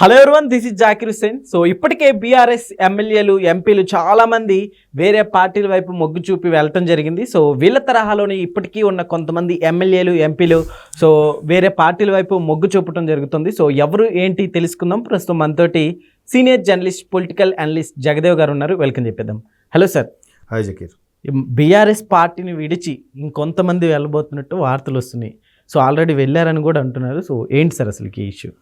Hello everyone, this is Zakir Hussain. So ఇప్పటికే BRS ఎమ్మెల్యేలు ఎంపీలు చాలామంది వేరే పార్టీల వైపు మొగ్గు చూపి వెళ్ళటం జరిగింది. సో వీళ్ళ తరహాలోనే ఇప్పటికీ ఉన్న కొంతమంది ఎమ్మెల్యేలు ఎంపీలు సో వేరే పార్టీల వైపు మొగ్గు చూపటం జరుగుతుంది. సో ఎవరు ఏంటి తెలుసుకుందాం. ప్రస్తుతం మనతోటి senior journalist political analyst Jagadev garu ఉన్నారు. వెల్కమ్ చెప్పేద్దాం. Hello sir. Hi Zakir. BRS పార్టీని విడిచి ఇంకొంతమంది వెళ్ళబోతున్నట్టు వార్తలు వస్తున్నాయి. సో ఆల్రెడీ వెళ్ళారని కూడా అంటున్నారు. సో ఏంటి సార్ అసలుకి ఈ ఇష్యూ?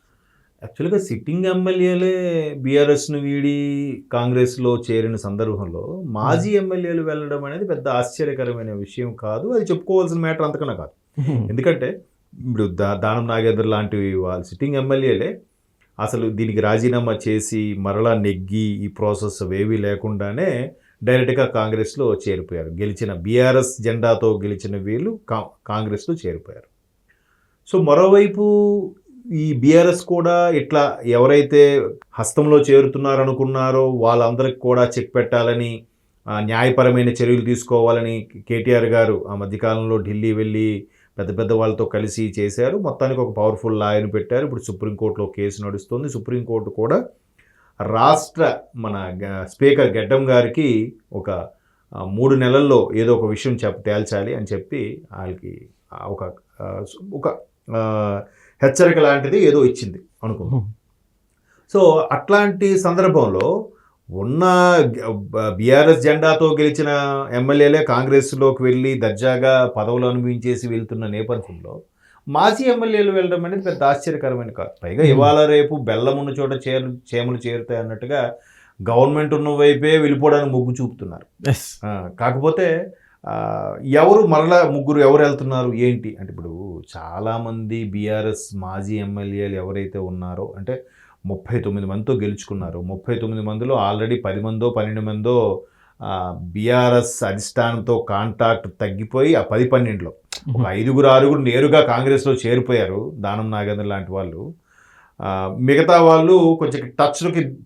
యాక్చువల్గా సిట్టింగ్ ఎమ్మెల్యేలే బీఆర్ఎస్ను వీడి కాంగ్రెస్లో చేరిన సందర్భంలో మాజీ ఎమ్మెల్యేలు వెళ్ళడం అనేది పెద్ద ఆశ్చర్యకరమైన విషయం కాదు. అది చెప్పుకోవాల్సిన మ్యాటర్ అంతకన్నా కాదు. ఎందుకంటే ఇప్పుడు దానం నాగేంద్ర లాంటి వాళ్ళు సిట్టింగ్ ఎమ్మెల్యేలే అసలు దీనికి రాజీనామా చేసి మరలా నెగ్గి ఈ ప్రాసెస్ ఏవీ లేకుండానే డైరెక్ట్గా కాంగ్రెస్లో చేరిపోయారు. గెలిచిన బీఆర్ఎస్ జెండాతో గెలిచిన వీళ్ళు కాంగ్రెస్లో చేరిపోయారు. సో మరోవైపు ఈ బీఆర్ఎస్ కూడా ఇట్లా ఎవరైతే హస్తంలో చేరుతున్నారనుకున్నారో వాళ్ళందరికీ కూడా చెక్ పెట్టాలని, న్యాయపరమైన చర్యలు తీసుకోవాలని కేటీఆర్ గారు ఆ మధ్యకాలంలో ఢిల్లీ వెళ్ళి పెద్ద పెద్ద వాళ్ళతో కలిసి చేశారు. మొత్తానికి ఒక పవర్ఫుల్ లాయర్ని పెట్టారు. ఇప్పుడు సుప్రీంకోర్టులో కేసు నడుస్తుంది. సుప్రీంకోర్టు కూడా రాష్ట్ర మన స్పీకర్ గెడ్డం గారికి ఒక 3 నెలల్లో ఏదో ఒక విషయం తేల్చాలి అని చెప్పి వాళ్ళకి ఒక హెచ్చరిక లాంటిది ఏదో ఇచ్చింది అనుకుందాం. సో అట్లాంటి సందర్భంలో ఉన్న బీఆర్ఎస్ జెండాతో గెలిచిన ఎమ్మెల్యేలే కాంగ్రెస్లోకి వెళ్ళి దర్జాగా పదవులు అనుభవించేసి వెళ్తున్న నేపథ్యంలో మాజీ ఎమ్మెల్యేలు వెళ్ళడం అనేది పెద్ద ఆశ్చర్యకరమైన కాదు. పైగా ఇవాళ రేపు బెల్లం ఉన్న చోట చేమలు చేరుతాయి అన్నట్టుగా గవర్నమెంట్ ఉన్న వైపే వెళ్ళిపోవడానికి మొగ్గు చూపుతున్నారు. కాకపోతే ఎవరు మరలా ముగ్గురు ఎవరు వెళ్తున్నారు ఏంటి అంటే, ఇప్పుడు చాలామంది బీఆర్ఎస్ మాజీ ఎమ్మెల్యేలు ఎవరైతే ఉన్నారో అంటే 39 మందితో గెలుచుకున్నారు. 39 మందిలో ఆల్రెడీ 10 మందో 12 మందో బీఆర్ఎస్ అధిష్టానంతో కాంటాక్ట్ తగ్గిపోయి ఆ 10-12లో ఒక 5-6 నేరుగా కాంగ్రెస్లో చేరిపోయారు. దానం నాగేంద్ర లాంటి వాళ్ళు. మిగతా వాళ్ళు కొంచెం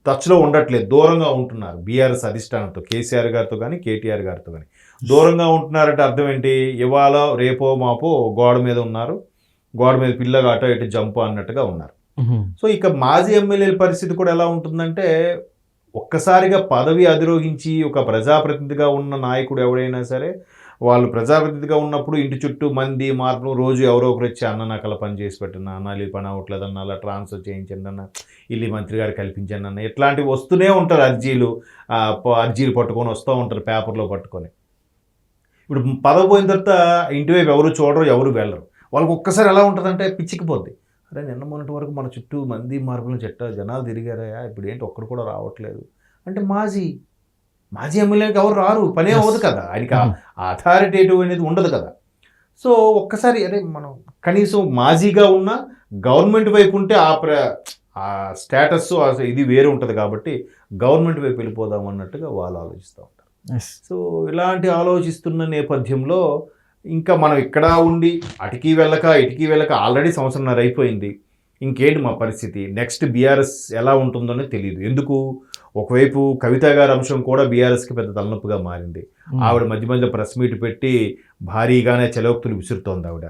టచ్లో ఉండట్లేదు, దూరంగా ఉంటున్నారు బీఆర్ఎస్ అధిష్టానంతో. కేసీఆర్ గారితో కానీ కేటీఆర్ గారితో కానీ దూరంగా ఉంటున్నారంటే అర్థం ఏంటి? ఇవాళ రేపో మాపో గోడ మీద ఉన్నారు, గోడ మీద పిల్లగా అటో ఇటు జంపు అన్నట్టుగా ఉన్నారు. సో ఇక మాజీ ఎమ్మెల్యేల పరిస్థితి కూడా ఎలా ఉంటుందంటే, ఒక్కసారిగా పదవి అధిరోహించి ఒక ప్రజాప్రతినిధిగా ఉన్న నాయకుడు ఎవరైనా సరే, వాళ్ళు ప్రజాప్రతినిధిగా ఉన్నప్పుడు ఇంటి చుట్టూ మంది మార్పులు, రోజు ఎవరో ఒకరు వచ్చి అన్న నాకు అలా పని చేసి పెట్టిన, అన్న ఈ పని అవ్వట్లేదన్న, అలా ట్రాన్స్ఫర్ చేయించండి అన్న, ఇల్లు మంత్రి గారు కల్పించండి అన్న, ఇట్లాంటివి వస్తూనే ఉంటారు. అర్జీలు పట్టుకొని వస్తూ ఉంటారు, పేపర్లో పట్టుకొని. ఇప్పుడు పదవి పోయిన తర్వాత ఇంటివైపు ఎవరు చూడరు, ఎవరు వెళ్ళరు. వాళ్ళకి ఒక్కసారి ఎలా ఉంటుందంటే పిచ్చికిపోద్ది. అరే నిన్న మొన్నటి వరకు మన చుట్టూ మంది మార్పులను జనాలు తిరిగారయా, ఇప్పుడు ఏంటి ఒక్కడు కూడా రావట్లేదు అంటే మాజీ ఎమ్మెల్యేకి ఎవరు రారు, పనే అవ్వదు కదా, ఆయనకి అథారిటేటివ్ అనేది ఉండదు కదా. సో ఒక్కసారి అరే మనం కనీసం మాజీగా ఉన్న గవర్నమెంట్ వైపు ఉంటే ఆ స్టేటస్ ఇది వేరే ఉంటుంది కాబట్టి గవర్నమెంట్ వైపు వెళ్ళిపోదాం అన్నట్టుగా వాళ్ళు ఆలోచిస్తూ ఉంటారు. సో ఇలాంటి ఆలోచిస్తున్న నేపథ్యంలో ఇంకా మనం ఇక్కడ ఉండి అటుకి వెళ్ళక ఆల్రెడీ సంవత్సరంన్నర అయిపోయింది. ఇంకేంటి మా పరిస్థితి, నెక్స్ట్ బీఆర్ఎస్ ఎలా ఉంటుందోనే తెలియదు. ఎందుకు, ఒకవైపు కవిత గారి అంశం కూడా బీఆర్ఎస్కి పెద్ద తలనొప్పిగా మారింది. ఆవిడ మధ్య ప్రెస్ మీట్ పెట్టి భారీగానే చెలోక్తులు విసురుతోంది. ఆవిడ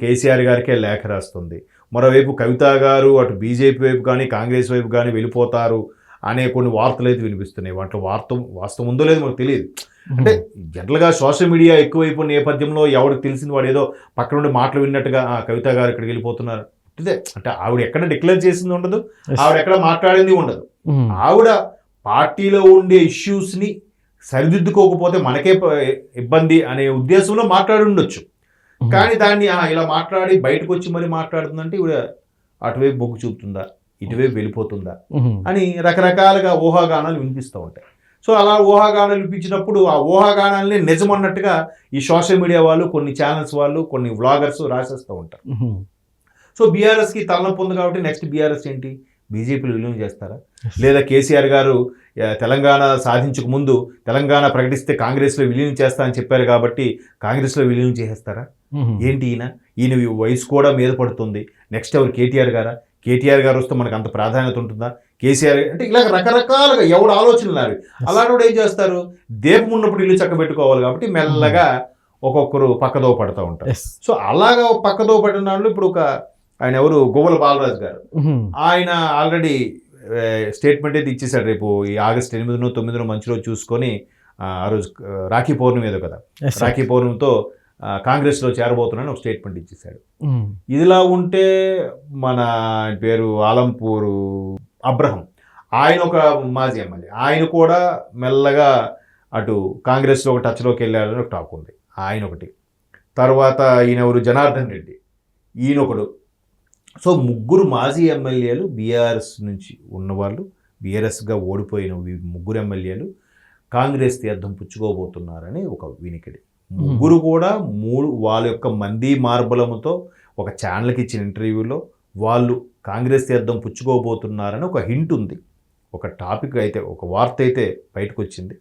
కేసీఆర్ గారికే లేఖ రాస్తుంది. మరోవైపు కవిత గారు అటు బీజేపీ వైపు కానీ కాంగ్రెస్ వైపు కానీ వెళ్ళిపోతారు అనే కొన్ని వార్తలు అయితే వినిపిస్తున్నాయి. వాటిలో వాస్తవం ఉందో లేదో మనకు తెలియదు. అంటే జనరల్గా సోషల్ మీడియా ఎక్కువైపోయిన నేపథ్యంలో ఎవరికి తెలిసింది వాడు ఏదో పక్కన నుండి మాటలు విన్నట్టుగా కవిత గారు ఇక్కడికి వెళ్ళిపోతున్నారు అంటే ఆవిడ ఎక్కడ డిక్లేర్ చేసింది ఉండదు, ఆవిడ ఎక్కడ మాట్లాడింది ఉండదు. ఆవిడ పార్టీలో ఉండే ఇష్యూస్ని సరిదిద్దుకోకపోతే మనకే ఇబ్బంది అనే ఉద్దేశంలో మాట్లాడి ఉండొచ్చు. కానీ దాన్ని ఇలా మాట్లాడి బయటకు వచ్చి మరి మాట్లాడుతుందంటే ఈవిడ అటువైపు మొగ్గు చూపుతుందా, ఇటువైపు వెళ్ళిపోతుందా అని రకరకాలుగా ఊహాగానాలు వినిపిస్తూ ఉంటాయి. సో అలా ఊహాగానాలు వినిపించినప్పుడు ఆ ఊహాగానాలని నిజమన్నట్టుగా ఈ సోషల్ మీడియా వాళ్ళు, కొన్ని ఛానల్స్ వాళ్ళు, కొన్ని వ్లాగర్స్ రాసేస్తూ ఉంటారు. సో బీఆర్ఎస్కి తలనొప్పి ఉంది కాబట్టి నెక్స్ట్ బీఆర్ఎస్ ఏంటి, బీజేపీలో విలీనం చేస్తారా, లేదా కేసీఆర్ గారు తెలంగాణ సాధించక ముందు తెలంగాణ ప్రకటిస్తే కాంగ్రెస్లో విలీనం చేస్తా అని చెప్పారు కాబట్టి కాంగ్రెస్లో విలీనం చేసేస్తారా ఏంటి? ఈయన వయసు కూడా మీద పడుతుంది. నెక్స్ట్ ఎవరు, కేటీఆర్ గారు వస్తే మనకు అంత ప్రాధాన్యత ఉంటుందా, కేసీఆర్ అంటే ఇలా రకరకాలుగా ఎవడు ఆలోచనలు అలాంటి ఏం చేస్తారు, దీపం ఉన్నప్పుడు ఇల్లు చక్కబెట్టుకోవాలి కాబట్టి మెల్లగా ఒక్కొక్కరు పక్కదో పడుతూ ఉంటారు. సో అలాగా పక్కదో పడిన వాళ్ళు ఇప్పుడు ఒక ఆయన ఎవరు గోవల బాలరాజు గారు, ఉమ్. ఆయన ఆల్రెడీ స్టేట్మెంట్ అయితే ఇచ్చేసాడు. రేపు ఈ ఆగస్టు 8నో 9నో మంచి రోజు చూసుకొని ఆ రోజు రాఖీ పౌర్ణమి ఏదో కదా, Yes, sir. రాఖీ పౌర్ణమితో కాంగ్రెస్లో చేరబోతున్నాను ఒక స్టేట్మెంట్ ఇచ్చేసాడు. ఉమ్. ఇదిలా ఉంటే మన ఆయన పేరు ఆలంపూరు అబ్రహం, ఆయన ఒక మాజీ ఎమ్మెల్యే, ఆయన కూడా మెల్లగా అటు కాంగ్రెస్లో ఒక టచ్లోకి వెళ్ళారని ఒక టాక్ ఉంది. ఆయన ఒకటి, తర్వాత ఈయన ఎవరు జనార్దన్ రెడ్డి, ఈయన ఒకడు. సో ముగ్గురు మాజీ ఎమ్మెల్యేలు బీఆర్ఎస్ నుంచి ఉన్నవాళ్ళు, బీఆర్ఎస్గా ఓడిపోయిన ముగ్గురు ఎమ్మెల్యేలు కాంగ్రెస్ తీర్థం పుచ్చుకోబోతున్నారని ఒక వినికిడి. ముగ్గురు కూడా వాళ్ళ యొక్క మంది మార్బలముతో ఒక ఛానల్కి ఇచ్చిన ఇంటర్వ్యూలో వాళ్ళు కాంగ్రెస్ తీర్థం పుచ్చుకోబోతున్నారని ఒక హింట్ ఉంది, ఒక టాపిక్ అయితే, ఒక వార్త అయితే బయటకు వచ్చింది.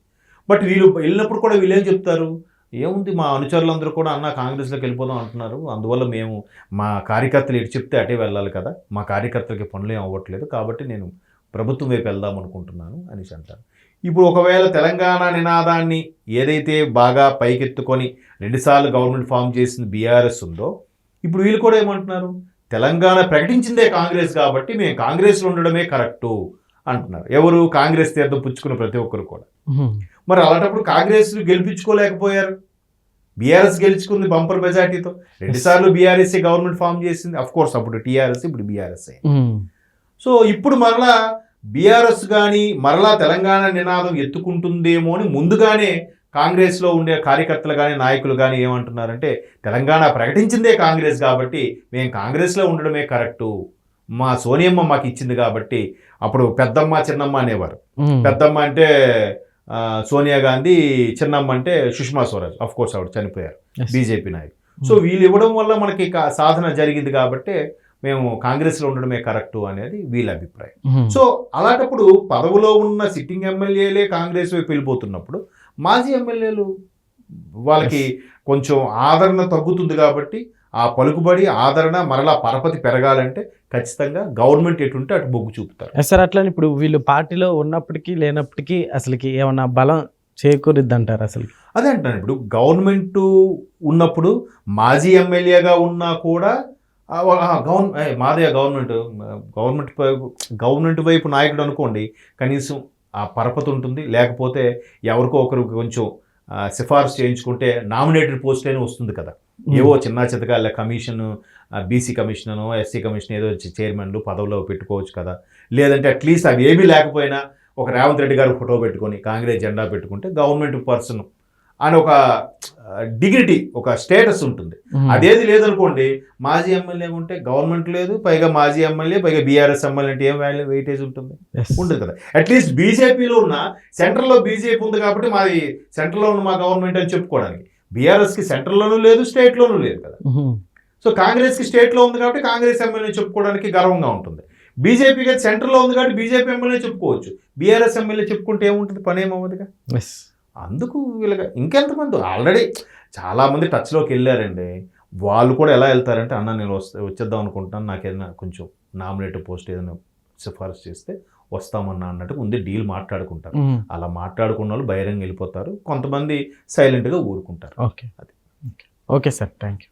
బట్ వీళ్ళు వెళ్ళినప్పుడు కూడా వీళ్ళు ఏం చెప్తారు, ఏముంది మా అనుచరులందరూ కూడా అన్న కాంగ్రెస్లోకి వెళ్ళిపోదాం అంటున్నారు, అందువల్ల మేము మా కార్యకర్తలు ఎటు చెప్తే అటే వెళ్ళాలి కదా, మా కార్యకర్తలకి పనులు ఏం అవ్వట్లేదు, కాబట్టి నేను ప్రభుత్వం వైపు వెళ్దాం అనుకుంటున్నాను అనేసి అంటారు. ఇప్పుడు ఒకవేళ తెలంగాణ నినాదాన్ని ఏదైతే బాగా పైకెత్తుకొని 2 సార్లు గవర్నమెంట్ ఫామ్ చేసిన బీఆర్ఎస్ ఉందో, ఇప్పుడు వీళ్ళు కూడా ఏమంటున్నారు, తెలంగాణ ప్రకటించిందే కాంగ్రెస్ కాబట్టి మేము కాంగ్రెస్లో ఉండడమే కరెక్టు అంటున్నారు. ఎవరు? కాంగ్రెస్ తీర్థం పుచ్చుకున్న ప్రతి ఒక్కరు కూడా. మరి అలాంటప్పుడు కాంగ్రెస్ గెలిపించుకోలేకపోయారు, బీఆర్ఎస్ గెలుచుకుంది బంపర్ మెజార్టీతో. 2 సార్లు బీఆర్ఎస్ గవర్నమెంట్ ఫామ్ చేసింది, అఫ్ కోర్స్ అప్పుడు టీఆర్ఎస్, ఇప్పుడు బీఆర్ఎస్. సో ఇప్పుడు మరలా బీఆర్ఎస్ కానీ మరలా తెలంగాణ నినాదం ఎత్తుకుంటుందేమో అని ముందుగానే కాంగ్రెస్లో ఉండే కార్యకర్తలు కానీ నాయకులు కానీ ఏమంటున్నారంటే, తెలంగాణ ప్రకటించిందే కాంగ్రెస్ కాబట్టి మేము కాంగ్రెస్లో ఉండడమే కరెక్టు, మా సోనియమ్మ మాకు ఇచ్చింది కాబట్టి. అప్పుడు పెద్దమ్మ చిన్నమ్మ అనేవారు. పెద్దమ్మ అంటే సోనియా గాంధీ, చిన్నమ్మ అంటే సుష్మా స్వరాజ్, అఫ్ కోర్స్ ఆవిడ చనిపోయారు, బీజేపీ నాయకులు. సో వీళ్ళు ఇవ్వడం వల్ల మనకి సాధన జరిగింది కాబట్టి మేము కాంగ్రెస్లో ఉండడమే కరెక్టు అనేది వీళ్ళ అభిప్రాయం. సో అలాంటప్పుడు పదవిలో ఉన్న సిట్టింగ్ ఎమ్మెల్యేలే కాంగ్రెస్ వైపు వెళ్ళిపోతున్నప్పుడు మాజీ ఎమ్మెల్యేలు వాళ్ళకి కొంచెం ఆదరణ తగ్గుతుంది కాబట్టి ఆ పలుకుబడి ఆదరణ మరలా పరపతి పెరగాలంటే ఖచ్చితంగా గవర్నమెంట్ ఎటుంటే అటు మొగ్గు చూపుతారు. సార్ అట్లా ఇప్పుడు వీళ్ళు పార్టీలో ఉన్నప్పటికీ లేనప్పటికీ అసలుకి ఏమన్నా బలం చేకూరిద్ది అంటారు అసలు? అదే అంటాను, ఇప్పుడు గవర్నమెంట్ ఉన్నప్పుడు మాజీ ఎమ్మెల్యేగా ఉన్నా కూడా మాదే గవర్నమెంట్ వైపు నాయకుడు అనుకోండి, కనీసం ఆ పరపతి ఉంటుంది. లేకపోతే ఎవరికో ఒకరు కొంచెం సిఫార్సు చేయించుకుంటే నామినేటెడ్ పోస్ట్ అయినా వస్తుంది కదా. ఏవో చిన్న చితకాల కమిషన్, బీసీ కమిషనో ఎస్సీ కమిషన్ ఏదో చైర్మన్లు పదవిలో పెట్టుకోవచ్చు కదా. లేదంటే అట్లీస్ట్ అవి ఏమీ లేకపోయినా ఒక రేవంత్ రెడ్డి గారు ఫోటో పెట్టుకొని కాంగ్రెస్ జెండా పెట్టుకుంటే గవర్నమెంట్ పర్సన్ అని ఒక డిగ్నిటీ, ఒక స్టేటస్ ఉంటుంది. అదేది లేదనుకోండి, మాజీ ఎమ్మెల్యే ఉంటే గవర్నమెంట్ లేదు, పైగా మాజీ ఎమ్మెల్యే, పైగా బీఆర్ఎస్ ఎమ్మెల్యే అంటే ఏం వెయిటేజ్ ఉంటుంది? ఉండదు కదా. అట్లీస్ట్ బీజేపీలో ఉన్న, సెంట్రల్లో బీజేపీ ఉంది కాబట్టి మాది సెంట్రల్లో ఉన్న మా గవర్నమెంట్ అని చెప్పుకోవడానికి. బీఆర్ఎస్కి సెంట్రల్లోనూ లేదు, స్టేట్లోనూ లేదు కదా. సో కాంగ్రెస్కి స్టేట్లో ఉంది కాబట్టి కాంగ్రెస్ ఎమ్మెల్యే చెప్పుకోవడానికి గర్వంగా ఉంటుంది. బీజేపీకి సెంట్రల్లో ఉంది కాబట్టి బీజేపీ ఎమ్మెల్యే చెప్పుకోవచ్చు, బీఆర్ఎస్ ఎమ్మెల్యే చెప్పుకుంటే ఏముంటుంది, పని ఏమవుతుందిగా. అందుకు వీళ్ళగా ఇంకెంతమంది ఆల్రెడీ చాలామంది టచ్లోకి వెళ్ళారండి. వాళ్ళు కూడా ఎలా వెళ్తారంటే, అన్న నేను వచ్చేద్దాం అనుకుంటున్నాను, నాకేదైనా కొంచెం నామినేటివ్ పోస్ట్ ఏదైనా సిఫారసు చేస్తే వస్తామన్నా అన్నట్టు ముందే డీల్ మాట్లాడుకుంటారు. అలా మాట్లాడుకున్న వాళ్ళు బహిరంగ వెళ్ళిపోతారు, కొంతమంది సైలెంట్గా ఊరుకుంటారు. Okay, okay sir, thank you.